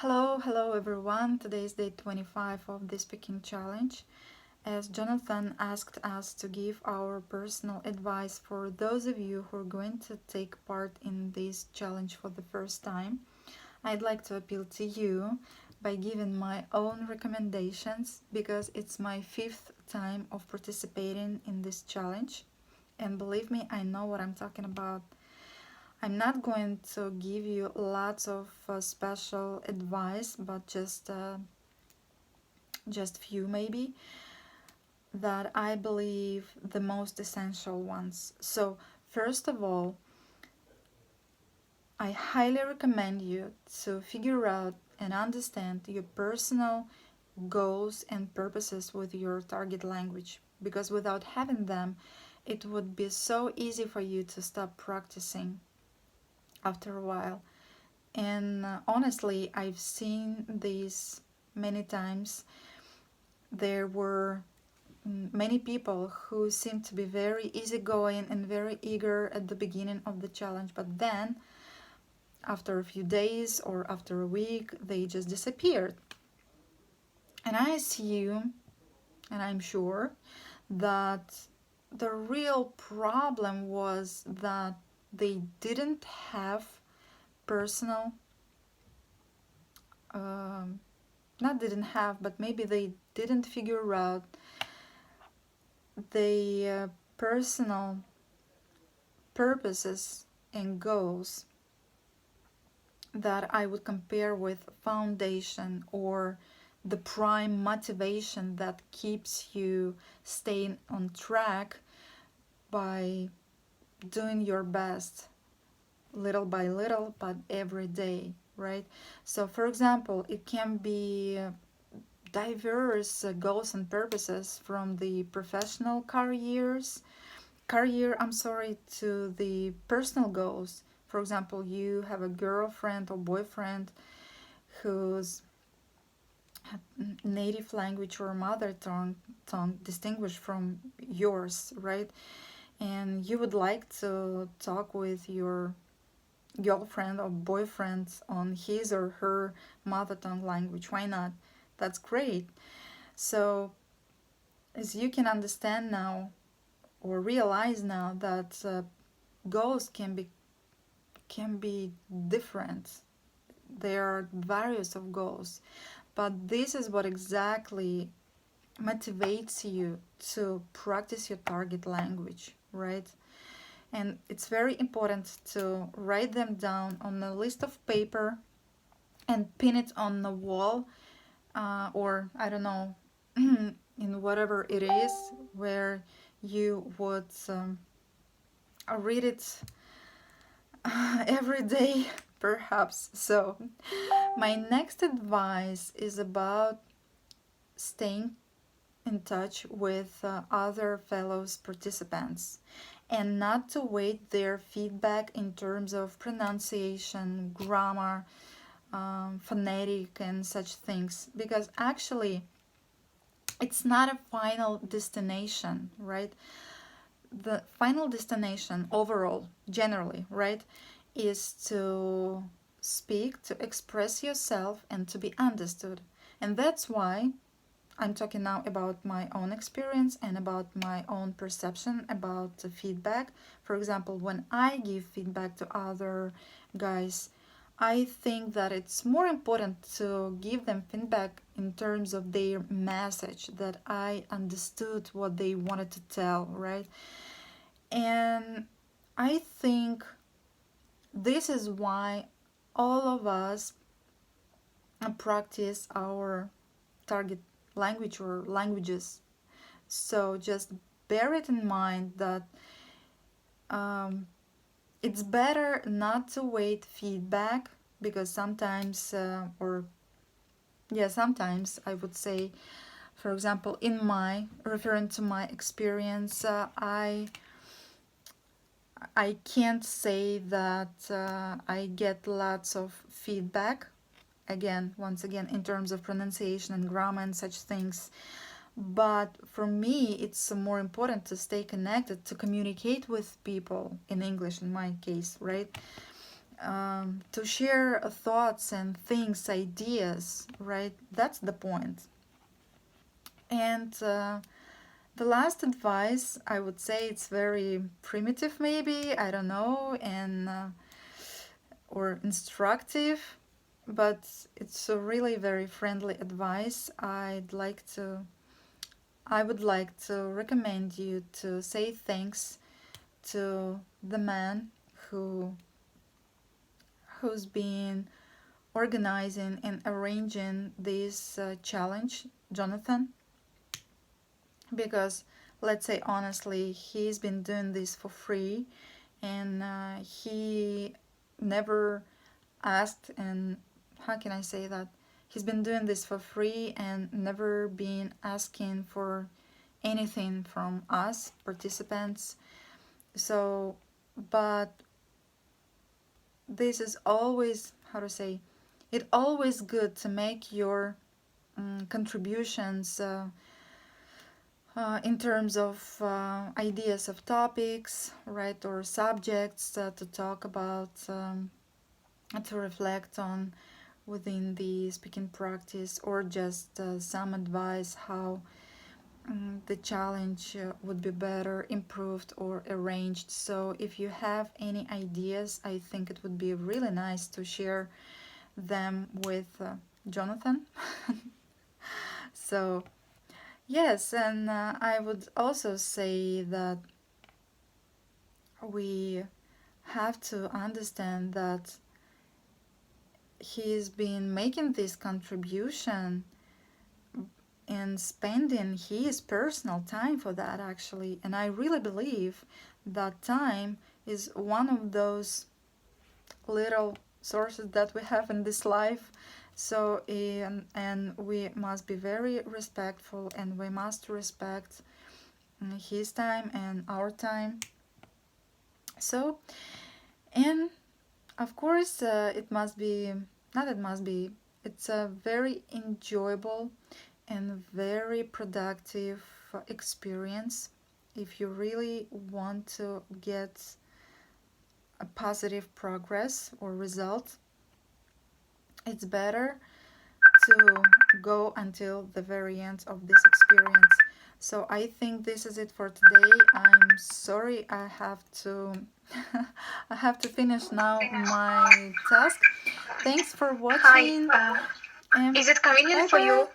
Hello everyone. Today is day 25 of the speaking challenge. As Jonathan asked us to give our personal advice for those of you who are going to take part in this challenge for the first time, I'd like to appeal to you by giving my own recommendations because it's my fifth time of participating in this challenge. And believe me, I know what I'm talking about. I'm not going to give you lots of special advice, but just few maybe that I believe the most essential ones. So first of all, I highly recommend you to figure out and understand your personal goals and purposes with your target language, because without having them, it would be so easy for you to stop practicing after a while. And honestly, I've seen this many times. There were many people who seemed to be very easygoing and very eager at the beginning of the challenge, but then after a few days or after a week, they just disappeared. And I assume, and I'm sure, that the real problem was that they didn't have personal not didn't have, but maybe they didn't figure out the personal purposes and goals that I would compare with foundation or the prime motivation that keeps you staying on track by doing your best little by little, but every day, right? So for example, it can be diverse goals and purposes, from the professional career, to the personal goals. For example, you have a girlfriend or boyfriend whose native language or mother tongue distinguished from yours, right? And you would like to talk with your girlfriend or boyfriend on his or her mother tongue language. Why not? That's great. So as you can understand now or realize now that goals can be different. There are various of goals, but this is what exactly motivates you to practice your target language, right? And it's very important to write them down on a list of paper and pin it on the wall, or I don't know, in whatever it is where you would read it every day, perhaps. So my next advice is about staying in touch with other fellows participants and not to wait their feedback in terms of pronunciation, grammar, phonetic and such things, because actually it's not a final destination, right? The final destination overall, generally, right, is to speak, to express yourself, and to be understood. And that's why I'm talking now about my own experience and about my own perception about the feedback. For example, when I give feedback to other guys, I think that it's more important to give them feedback in terms of their message, that I understood what they wanted to tell, right? And I think this is why all of us practice our target language or languages. So just bear it in mind that it's better not to wait feedback, because sometimes, sometimes I would say, for example, referring to my experience, I can't say that I get lots of feedback, once again, in terms of pronunciation and grammar and such things. But for me, it's more important to stay connected, to communicate with people in English, in my case, right? to share thoughts and things, ideas, right? That's the point. And the last advice, I would say it's very primitive, maybe, I don't know, and or instructive, but it's a really very friendly advice. I would like to recommend you to say thanks to the man who's been organizing and arranging this challenge, Jonathan, because let's say honestly, he's been doing this for free, and he never asked, and how can I say that? He's been doing this for free and never been asking for anything from us participants. So, but this is always, how to say, it's always good to make your contributions in terms of ideas of topics, right, or subjects to talk about, to reflect on within the speaking practice, or just some advice how the challenge would be better improved or arranged. So if you have any ideas, I think it would be really nice to share them with Jonathan. So yes, and I would also say that we have to understand that he's been making this contribution and spending his personal time for that, actually. And I really believe that time is one of those little sources that we have in this life. So and we must be very respectful, and we must respect his time and our time. So, and of course it must be, not it must be, it's a very enjoyable and very productive experience if you really want to get a positive progress or result. It's better to go until the very end of this experience. So I think this is it for today. I'm sorry, I have to I have to finish now my task. Thanks for Hi, watching. is it convenient for you?